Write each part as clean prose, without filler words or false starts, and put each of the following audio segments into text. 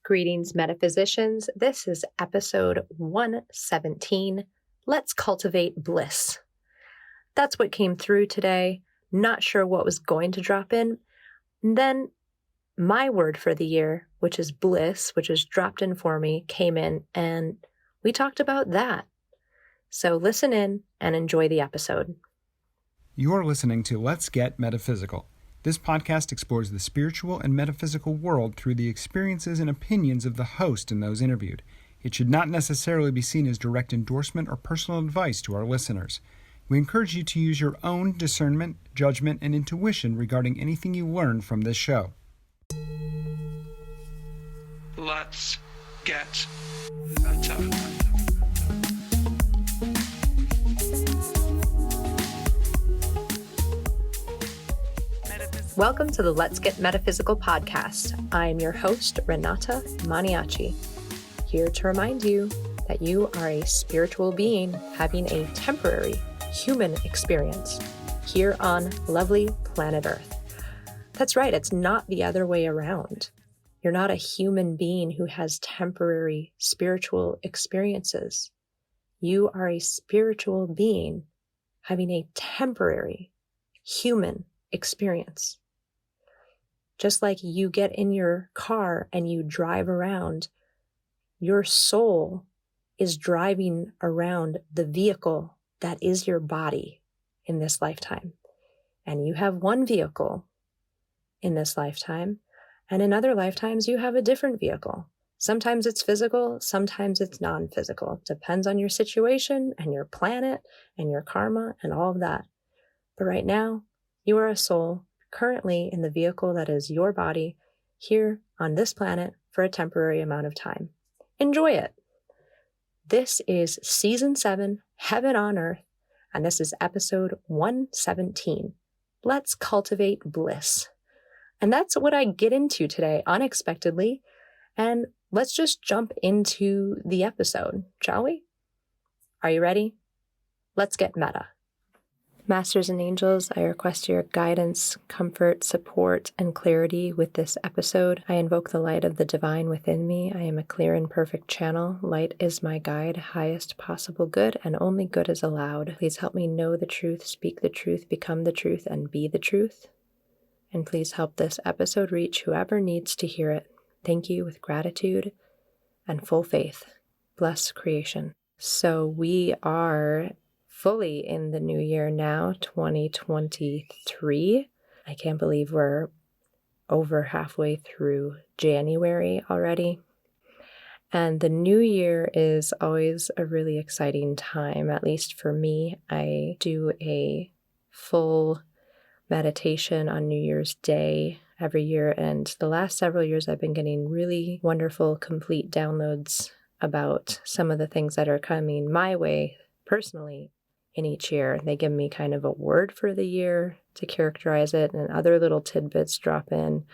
Greetings, metaphysicians. This is episode 117. Let's cultivate bliss. That's what came through today. Not sure what was going to drop in. And then my word for the year, which is bliss, which was dropped in for me, came in, and we talked about that. So listen in and enjoy the episode. You're listening to Let's Get Metaphysical. This podcast explores the spiritual and metaphysical world through the experiences and opinions of the host and those interviewed. It should not necessarily be seen as direct endorsement or personal advice to our listeners. We encourage you to use your own discernment, judgment, and intuition regarding anything you learn from this show. Let's get meta. Welcome to the Let's Get Metaphysical podcast. I am your host, Renata Maniaci, here to remind you that you are a spiritual being having a temporary human experience here on lovely planet Earth. That's right, it's not the other way around. You're not a human being who has temporary spiritual experiences. You are a spiritual being having a temporary human experience. Just like you get in your car and you drive around, your soul is driving around the vehicle that is your body in this lifetime. And you have one vehicle in this lifetime, and in other lifetimes you have a different vehicle. Sometimes it's physical, sometimes it's non-physical. Depends on your situation and your planet and your karma and all of that. But right now, you are a soul currently in the vehicle that is your body here on this planet for a temporary amount of time. Enjoy it. This is Season 7, Heaven on Earth, and this is episode 117. Let's cultivate bliss. And that's what I get into today, unexpectedly. And let's just jump into the episode, shall we? Are you ready? Let's get meta. Masters and angels, I request your guidance, comfort, support, and clarity with this episode. I invoke the light of the divine within me. I am a clear and perfect channel. Light is my guide, highest possible good, and only good is allowed. Please help me know the truth, speak the truth, become the truth, and be the truth. And please help this episode reach whoever needs to hear it. Thank you with gratitude and full faith. Bless creation. So we are fully in the new year now, 2023. I can't believe we're over halfway through January already. And the new year is always a really exciting time, at least for me. I do a full meditation on New Year's Day every year, and the last several years I've been getting really wonderful, complete downloads about some of the things that are coming my way personally in each year. They give me kind of a word for the year to characterize it, and other little tidbits drop in.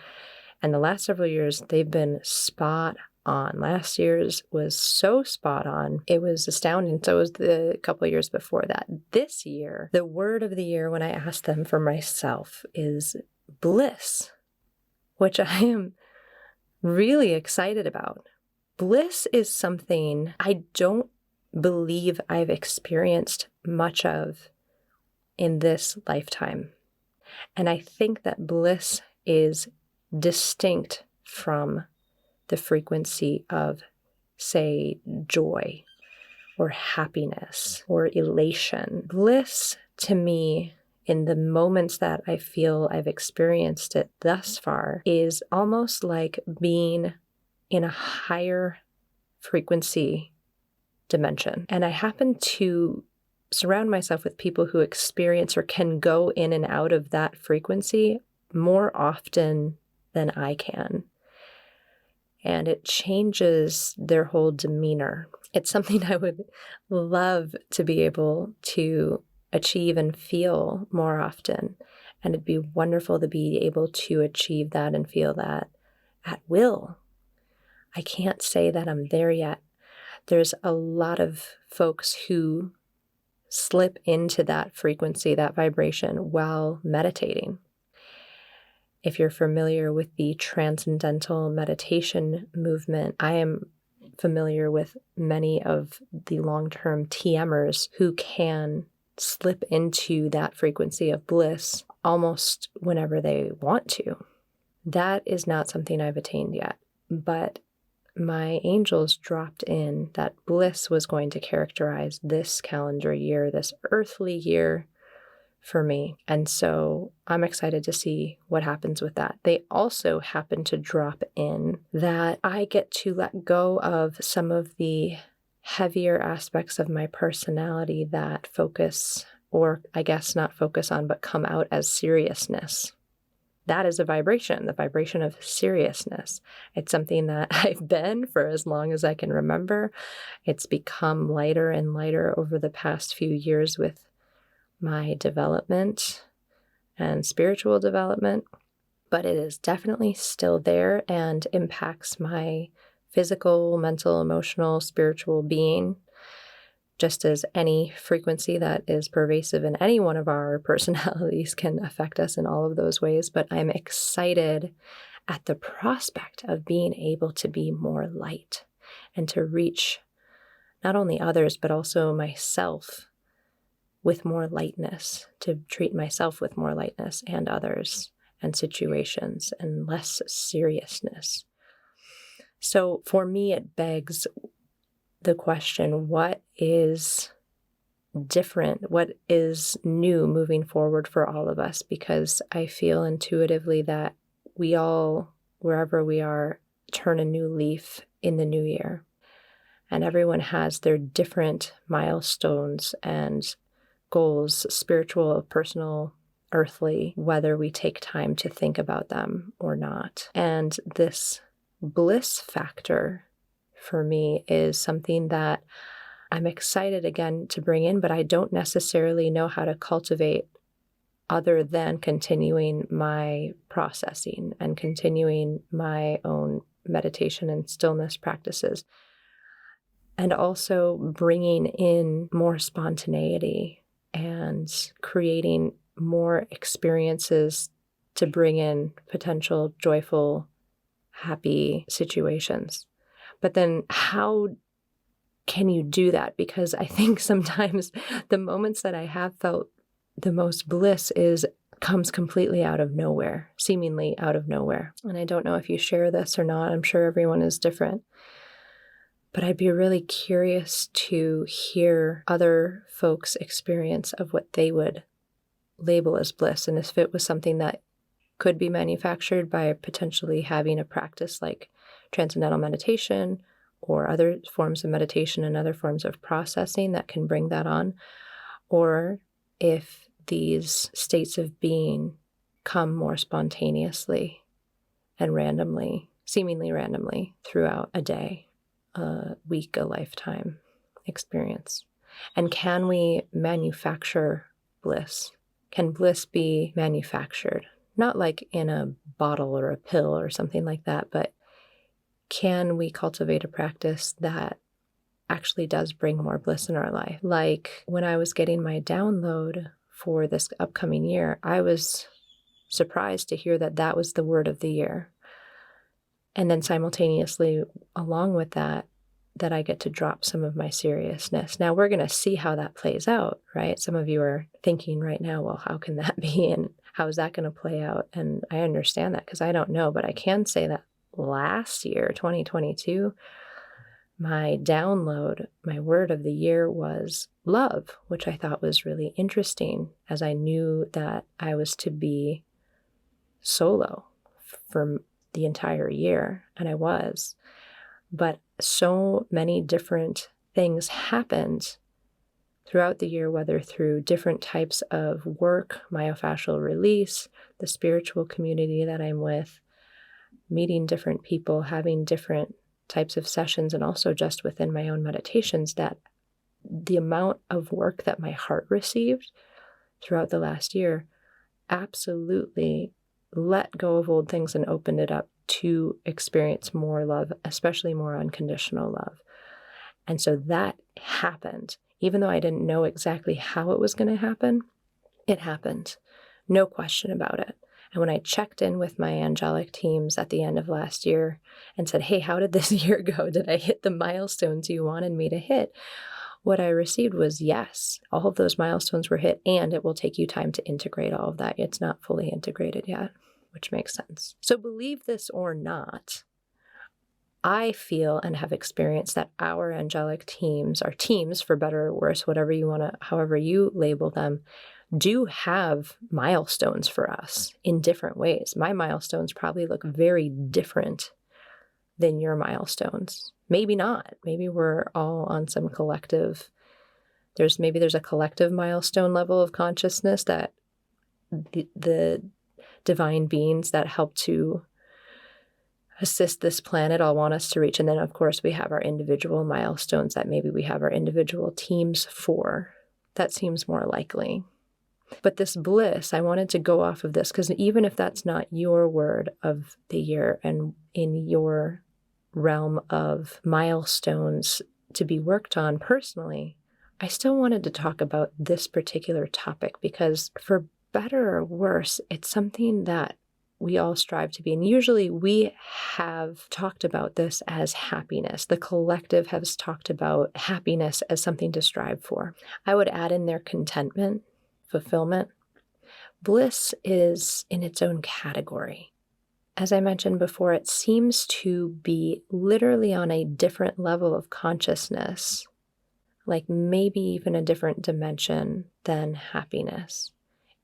And the last several years, they've been spot on. Last year's was so spot on. It was astounding. So was the couple of years before that. This year, the word of the year, when I asked them for myself, is bliss, which I am really excited about. Bliss is something I don't believe I've experienced much of in this lifetime. And I think that bliss is distinct from the frequency of, say, joy or happiness or elation. Bliss, to me, in the moments that I feel I've experienced it thus far, is almost like being in a higher frequency dimension. And I happen to surround myself with people who experience or can go in and out of that frequency more often than I can. And it changes their whole demeanor. It's something I would love to be able to achieve and feel more often. And it'd be wonderful to be able to achieve that and feel that at will. I can't say that I'm there yet. There's a lot of folks who slip into that frequency, that vibration while meditating. If you're familiar with the transcendental meditation movement, I am familiar with many of the long-term TMers who can slip into that frequency of bliss almost whenever they want to. That is not something I've attained yet, but my angels dropped in that bliss was going to characterize this calendar year, this earthly year for me. And so I'm excited to see what happens with that. They also happen to drop in that I get to let go of some of the heavier aspects of my personality that focus, or I guess not focus on, but come out as seriousness. That is a vibration, the vibration of seriousness. It's something that I've been for as long as I can remember. It's become lighter and lighter over the past few years with my development and spiritual development, but it is definitely still there and impacts my physical, mental, emotional, spiritual being, just as any frequency that is pervasive in any one of our personalities can affect us in all of those ways. But I'm excited at the prospect of being able to be more light and to reach not only others, but also myself with more lightness, to treat myself with more lightness and others and situations and less seriousness. So for me, it begs the question, what is different? What is new moving forward for all of us? Because I feel intuitively that we all, wherever we are, turn a new leaf in the new year. And everyone has their different milestones and goals, spiritual, personal, earthly, whether we take time to think about them or not. And this bliss factor for me is something that I'm excited again to bring in, but I don't necessarily know how to cultivate other than continuing my processing and continuing my own meditation and stillness practices. And also bringing in more spontaneity and creating more experiences to bring in potential joyful, happy situations. But then how can you do that? Because I think sometimes the moments that I have felt the most bliss comes completely out of nowhere, seemingly out of nowhere. And I don't know if you share this or not. I'm sure everyone is different. But I'd be really curious to hear other folks' experience of what they would label as bliss, and if it was something that could be manufactured by potentially having a practice like transcendental meditation or other forms of meditation and other forms of processing that can bring that on, or if these states of being come more spontaneously and randomly, seemingly randomly throughout a day, a week, a lifetime experience. And can we manufacture bliss? Can bliss be manufactured? Not like in a bottle or a pill or something like that, but can we cultivate a practice that actually does bring more bliss in our life? Like when I was getting my download for this upcoming year, I was surprised to hear that that was the word of the year. And then simultaneously, along with that, that I get to drop some of my seriousness. Now, we're going to see how that plays out, right? Some of you are thinking right now, well, how can that be? And how is that going to play out? And I understand that because I don't know, but I can say that last year, 2022, my download, my word of the year was love, which I thought was really interesting as I knew that I was to be solo for the entire year, and I was. But so many different things happened throughout the year, whether through different types of work, myofascial release, the spiritual community that I'm with, meeting different people, having different types of sessions, and also just within my own meditations, that the amount of work that my heart received throughout the last year absolutely let go of old things and opened it up to experience more love, especially more unconditional love. And so that happened. Even though I didn't know exactly how it was going to happen, it happened. No question about it. And when I checked in with my angelic teams at the end of last year and said, hey, how did this year go? Did I hit the milestones you wanted me to hit? What I received was yes, all of those milestones were hit, and it will take you time to integrate all of that. It's not fully integrated yet, which makes sense. So believe this or not, I feel and have experienced that our angelic teams, our teams for better or worse, whatever you want to, however you label them, do have milestones for us in different ways. My milestones probably look very different than your milestones. Maybe not. Maybe we're all on some collective, there's a collective milestone level of consciousness that the divine beings that help to assist this planet all want us to reach. And then, of course, we have our individual milestones that maybe we have our individual teams for. That seems more likely. But this bliss, I wanted to go off of this because even if that's not your word of the year and in your realm of milestones to be worked on personally, I still wanted to talk about this particular topic because for better or worse, it's something that we all strive to be. And usually we have talked about this as happiness. The collective has talked about happiness as something to strive for. I would add in there contentment, fulfillment. Bliss is in its own category. As I mentioned before, it seems to be literally on a different level of consciousness, like maybe even a different dimension than happiness.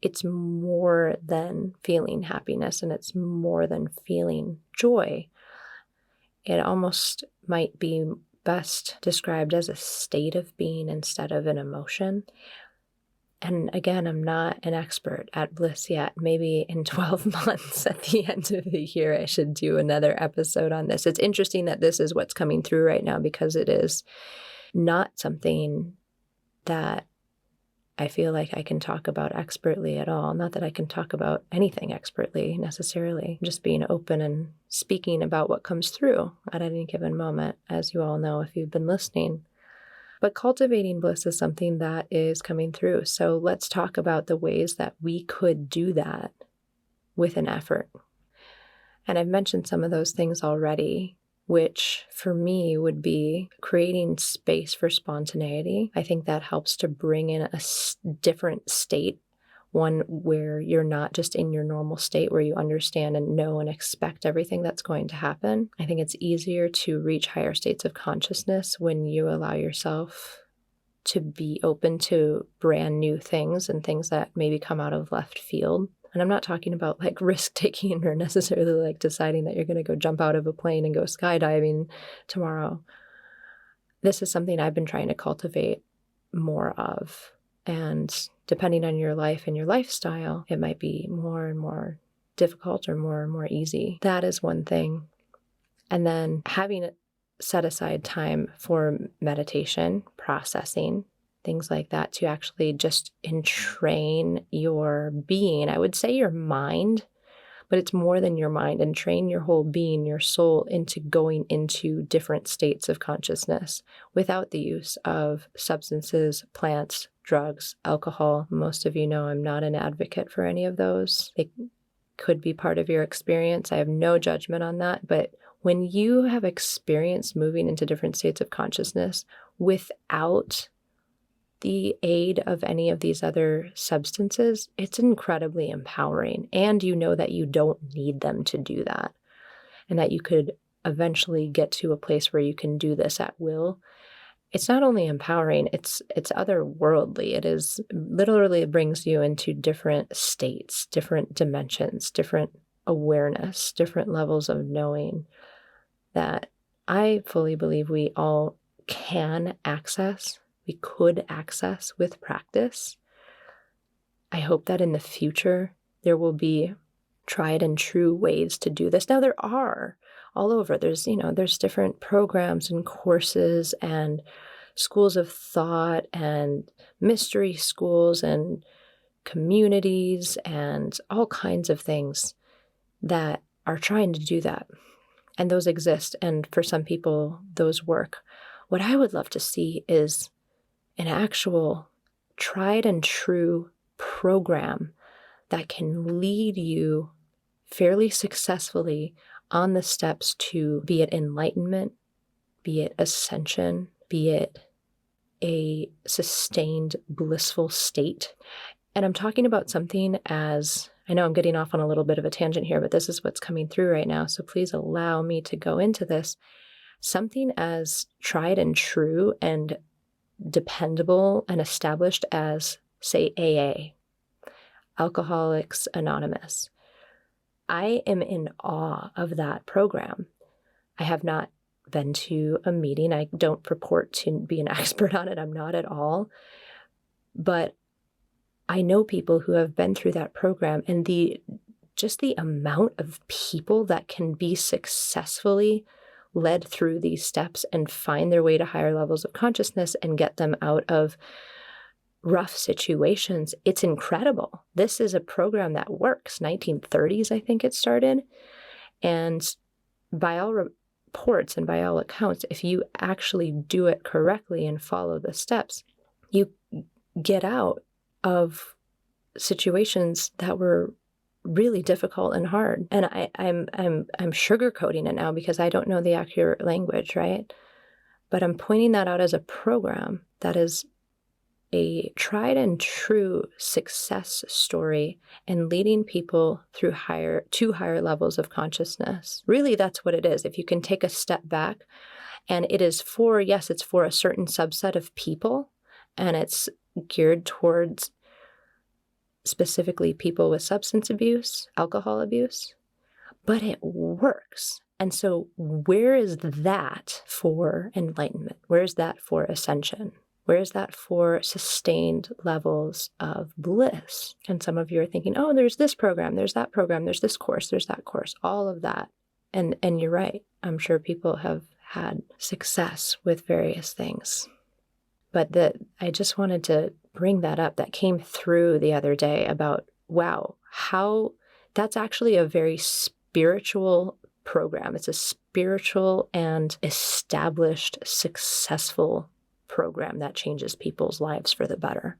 It's more than feeling happiness and it's more than feeling joy. It almost might be best described as a state of being instead of an emotion. And again, I'm not an expert at bliss yet. Maybe in 12 months at the end of the year, I should do another episode on this. It's interesting that this is what's coming through right now because it is not something that I feel like I can talk about expertly at all. Not that I can talk about anything expertly necessarily, just being open and speaking about what comes through at any given moment, as you all know if you've been listening. But cultivating bliss is something that is coming through. So let's talk about the ways that we could do that with an effort. And I've mentioned some of those things already, which for me would be creating space for spontaneity. I think that helps to bring in a different state, one where you're not just in your normal state where you understand and know and expect everything that's going to happen. I think it's easier to reach higher states of consciousness when you allow yourself to be open to brand new things and things that maybe come out of left field. And I'm not talking about like risk taking or necessarily like deciding that you're going to go jump out of a plane and go skydiving tomorrow. This is something I've been trying to cultivate more of. And depending on your life and your lifestyle, it might be more and more difficult or more and more easy. That is one thing. And then having set aside time for meditation, processing, things like that to actually just entrain your being. I would say your mind, but it's more than your mind. And train your whole being, your soul, into going into different states of consciousness without the use of substances, plants, drugs, alcohol. Most of you know I'm not an advocate for any of those. They could be part of your experience. I have no judgment on that. But when you have experienced moving into different states of consciousness without the aid of any of these other substances, it's incredibly empowering. And you know that you don't need them to do that. And that you could eventually get to a place where you can do this at will. It's not only empowering, it's otherworldly. It is literally, it brings you into different states, different dimensions, different awareness, different levels of knowing that I fully believe we all can access. We could access with practice. I hope that in the future there will be tried and true ways to do this. Now there are all over. There's different programs and courses and schools of thought and mystery schools and communities and all kinds of things that are trying to do that. And those exist. And for some people, those work. What I would love to see is an actual tried and true program that can lead you fairly successfully on the steps to, be it enlightenment, be it ascension, be it a sustained blissful state. And I'm talking about something as, I know I'm getting off on a little bit of a tangent here, but this is what's coming through right now. So please allow me to go into this. Something as tried and true and dependable and established as, say, AA, Alcoholics Anonymous. I am in awe of that program. I have not been to a meeting. I don't purport to be an expert on it. I'm not at all. But I know people who have been through that program, and the amount of people that can be successfully led through these steps and find their way to higher levels of consciousness and get them out of rough situations. It's incredible. This is a program that works. 1930s, I think it started. And by all reports and by all accounts, if you actually do it correctly and follow the steps, you get out of situations that were really difficult and hard. And I'm sugarcoating it now because I don't know the accurate language, right? But I'm pointing that out as a program that is a tried and true success story and leading people through higher levels of consciousness. Really, that's what it is. If you can take a step back, and it is for, yes, it's for a certain subset of people, and it's geared towards specifically people with substance abuse, alcohol abuse, but it works. And so where is that for enlightenment? Where is that for ascension? Where is that for sustained levels of bliss? And some of you are thinking, oh, there's this program, there's that program, there's this course, there's that course, all of that. And you're right. I'm sure people have had success with various things. But I just wanted to bring that up. That came through the other day about, wow, how that's actually a very spiritual program. It's a spiritual and established, successful program that changes people's lives for the better.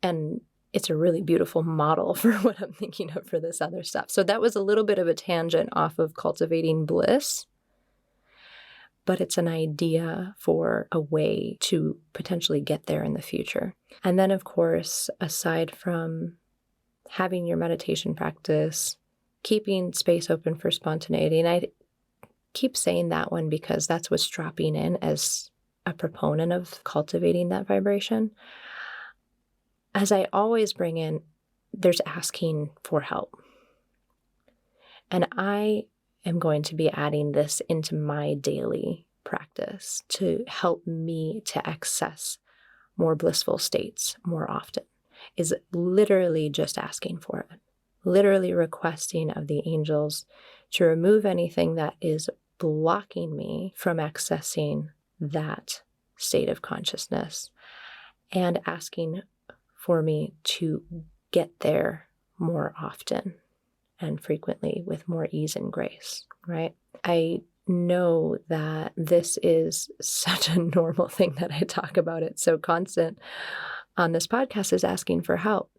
And it's a really beautiful model for what I'm thinking of for this other stuff. So that was a little bit of a tangent off of cultivating bliss, but it's an idea for a way to potentially get there in the future. And then, of course, aside from having your meditation practice, keeping space open for spontaneity, and I keep saying that one because that's what's dropping in as a proponent of cultivating that vibration. As I always bring in, there's asking for help. And I am going to be adding this into my daily practice to help me to access more blissful states more often, is literally just asking for it, literally requesting of the angels to remove anything that is blocking me from accessing that state of consciousness and asking for me to get there more often and frequently with more ease and grace, right? I know that this is such a normal thing that I talk about. It's so constant on this podcast, is asking for help.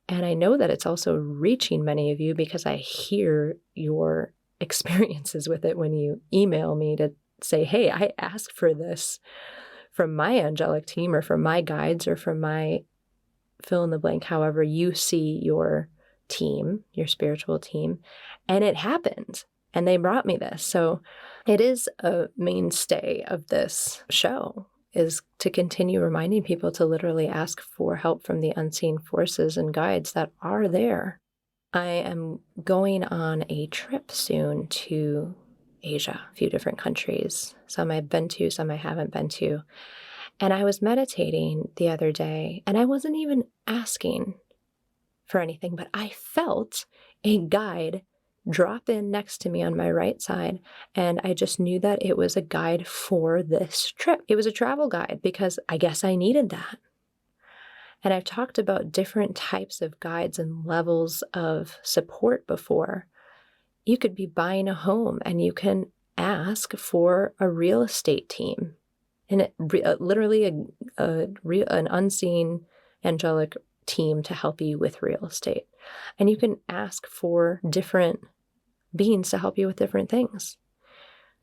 And I know that it's also reaching many of you because I hear your experiences with it when you email me to say, hey, I asked for this from my angelic team or from my guides or from my fill in the blank, however you see your team, your spiritual team, and it happened. And they brought me this. So it is a mainstay of this show, is to continue reminding people to literally ask for help from the unseen forces and guides that are there. I am going on a trip soon to Asia, a few different countries. Some I've been to, some I haven't been to. And I was meditating the other day, and I wasn't even asking for anything, but I felt a guide drop in next to me on my right side, and I just knew that it was a guide for this trip. It was a travel guide because I guess I needed that. And I've talked about different types of guides and levels of support before. You could be buying a home and you can ask for a real estate team, and literally an unseen angelic team to help you with real estate. And you can ask for different beings to help you with different things.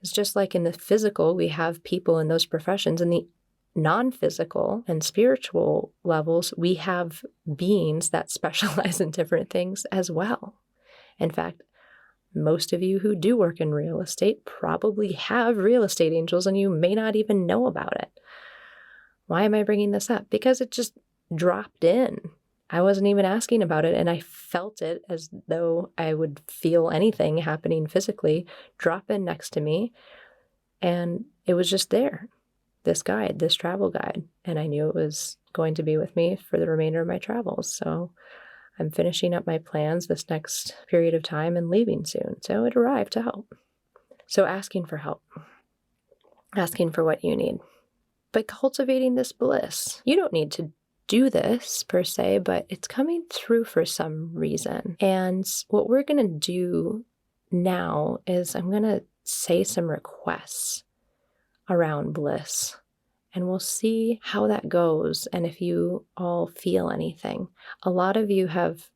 It's just like in the physical, we have people in those professions. In the non-physical and spiritual levels, we have beings that specialize in different things as well. In fact, most of you who do work in real estate probably have real estate angels and you may not even know about it. Why am I bringing this up? Because it just dropped in. I wasn't even asking about it, and I felt it as though I would feel anything happening physically drop in next to me, and it was just there, this guide, this travel guide, and I knew it was going to be with me for the remainder of my travels. So I'm finishing up my plans this next period of time and leaving soon. So it arrived to help. So asking for help, asking for what you need, but cultivating this bliss. You don't need to do this per se, but it's coming through for some reason. And what we're going to do now is I'm going to say some requests around bliss, and we'll see how that goes and if you all feel anything. A lot of you have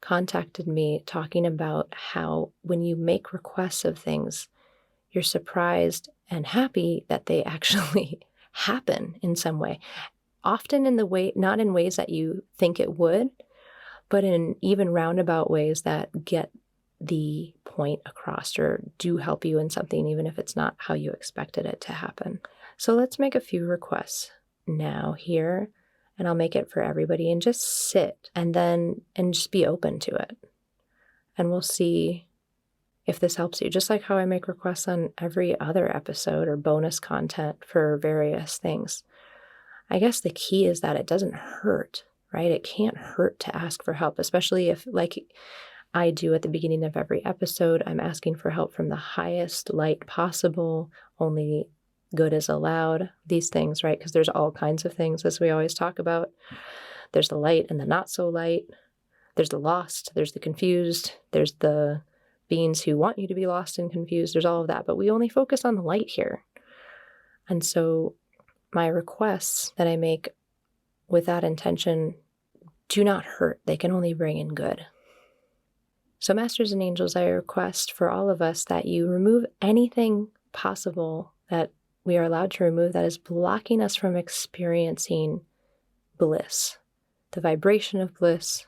contacted me talking about how when you make requests of things, you're surprised and happy that they actually happen in some way. Often in the way, not in ways that you think it would, but in even roundabout ways that get the point across or do help you in something, even if it's not how you expected it to happen. So let's make a few requests now here, and I'll make it for everybody, and just sit and just be open to it. And we'll see if this helps you, just like how I make requests on every other episode or bonus content for various things. I guess the key is that it doesn't hurt, right? It can't hurt to ask for help, especially if, like I do at the beginning of every episode, I'm asking for help from the highest light possible. Only good is allowed. These things, right? Because there's all kinds of things, as we always talk about. There's the light and the not so light. There's the lost. There's the confused. There's the beings who want you to be lost and confused. There's all of that. But we only focus on the light here. And so my requests that I make with that intention do not hurt. They can only bring in good. So Masters and Angels, I request for all of us that you remove anything possible that we are allowed to remove that is blocking us from experiencing bliss, the vibration of bliss,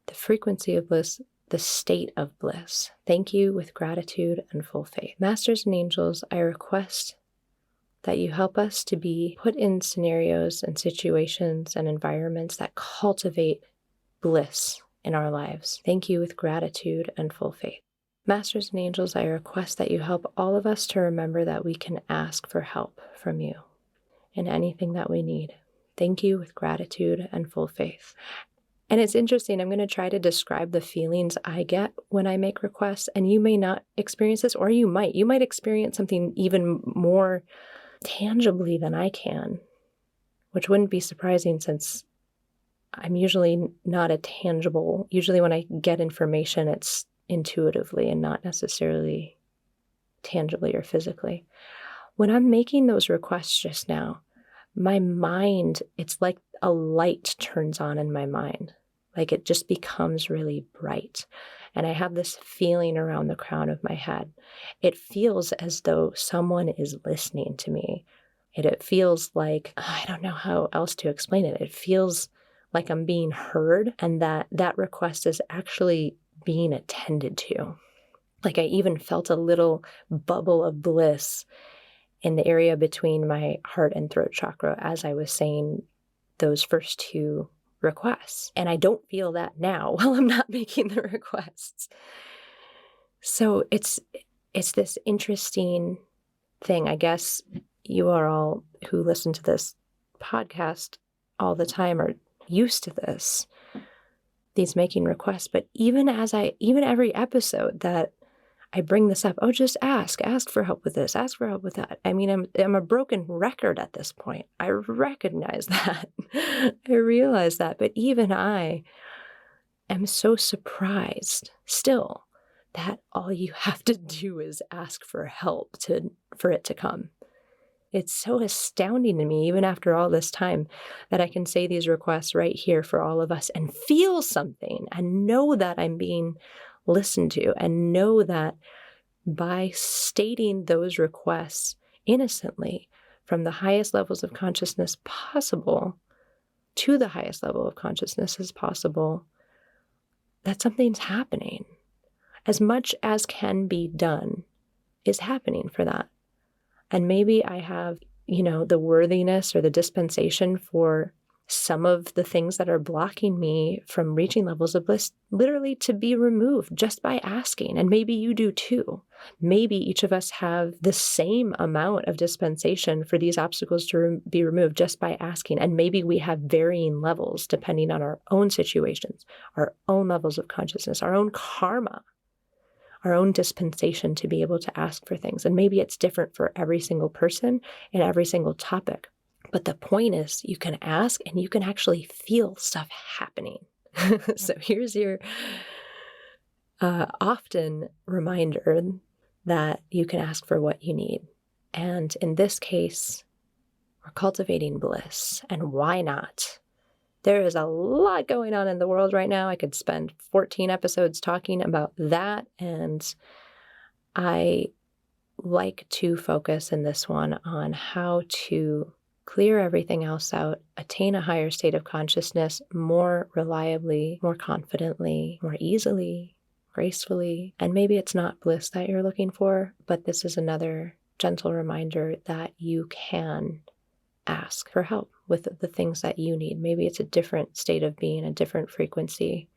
the frequency of bliss, the state of bliss. Thank you with gratitude and full faith. Masters and Angels, I request that you help us to be put in scenarios and situations and environments that cultivate bliss in our lives. Thank you with gratitude and full faith. Masters and Angels, I request that you help all of us to remember that we can ask for help from you in anything that we need. Thank you with gratitude and full faith. And it's interesting, I'm going to try to describe the feelings I get when I make requests, and you may not experience this, or you might. You might experience something even more tangibly than I can, which wouldn't be surprising since I'm usually not a tangible. Usually when I get information, it's intuitively and not necessarily tangibly or physically. When I'm making those requests just now, my mind, it's like a light turns on in my mind. Like it just becomes really bright. And I have this feeling around the crown of my head. It feels as though someone is listening to me. It feels like, I don't know how else to explain it. It feels like I'm being heard and that request is actually being attended to. Like I even felt a little bubble of bliss in the area between my heart and throat chakra as I was saying those first two requests. And I don't feel that now while I'm not making the requests. So it's this interesting thing. I guess you are all who listen to this podcast all the time are used to this, these making requests. But even every episode that I bring this up, just ask for help with this, ask for help with that. I mean, I'm a broken record at this point. I recognize that. I realize that. But even I am so surprised still that all you have to do is ask for help for it to come. It's so astounding to me, even after all this time, that I can say these requests right here for all of us and feel something and know that I'm being listened to, and know that by stating those requests innocently from the highest levels of consciousness possible to the highest level of consciousness as possible, that something's happening. As much as can be done is happening for that. And maybe I have, the worthiness or the dispensation for some of the things that are blocking me from reaching levels of bliss literally to be removed just by asking. And maybe you do too. Maybe each of us have the same amount of dispensation for these obstacles to be removed just by asking. And maybe we have varying levels depending on our own situations, our own levels of consciousness, our own karma, our own dispensation to be able to ask for things. And maybe it's different for every single person and every single topic. But the point is, you can ask and you can actually feel stuff happening. So here's your often reminder that you can ask for what you need. And in this case, we're cultivating bliss. And why not? There is a lot going on in the world right now. I could spend 14 episodes talking about that. And I like to focus in this one on how to clear everything else out, attain a higher state of consciousness more reliably, more confidently, more easily, gracefully. And maybe it's not bliss that you're looking for, but this is another gentle reminder that you can ask for help with the things that you need. Maybe it's a different state of being, a different frequency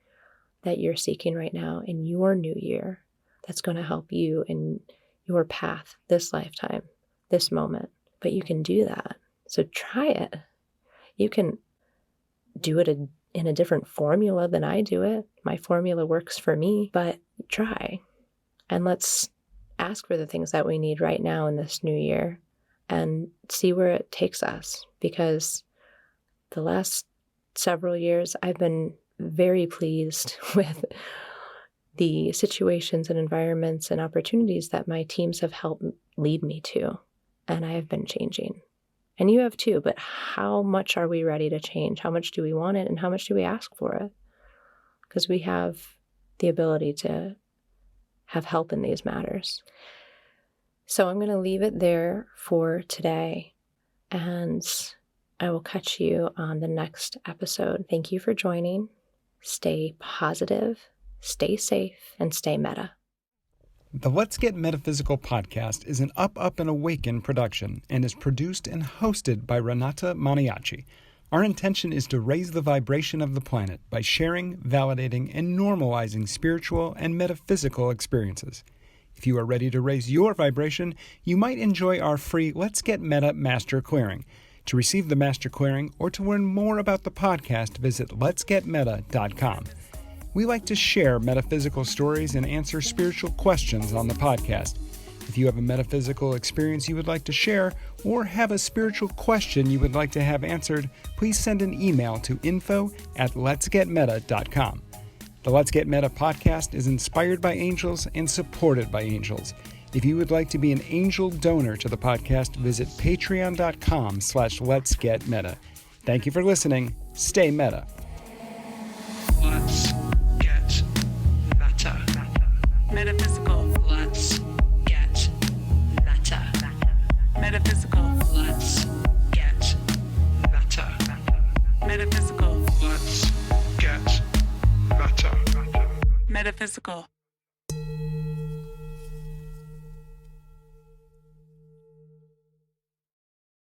that you're seeking right now in your new year that's going to help you in your path, this lifetime, this moment. But you can do that. So try it. You can do it in a different formula than I do it. My formula works for me, but try. And let's ask for the things that we need right now in this new year and see where it takes us. Because the last several years, I've been very pleased with the situations and environments and opportunities that my teams have helped lead me to. And I have been changing. And you have too, but how much are we ready to change? How much do we want it? And how much do we ask for it? Because we have the ability to have help in these matters. So I'm going to leave it there for today, and I will catch you on the next episode. Thank you for joining. Stay positive, stay safe, and stay meta. The Let's Get Metaphysical podcast is an Up and Awaken production and is produced and hosted by Renata Maniaci. Our intention is to raise the vibration of the planet by sharing, validating, and normalizing spiritual and metaphysical experiences. If you are ready to raise your vibration, you might enjoy our free Let's Get Meta Master Clearing. To receive the Master Clearing or to learn more about the podcast, visit letsgetmeta.com. We like to share metaphysical stories and answer spiritual questions on the podcast. If you have a metaphysical experience you would like to share or have a spiritual question you would like to have answered, please send an email to info@letsgetmeta.com. The Let's Get Meta podcast is inspired by angels and supported by angels. If you would like to be an angel donor to the podcast, visit patreon.com/letsgetmeta. Thank you for listening. Stay meta. Let's get meta. Metaphysical. Let's get meta. Metaphysical. Let's get meta. Metaphysical. Let's get meta. Metaphysical.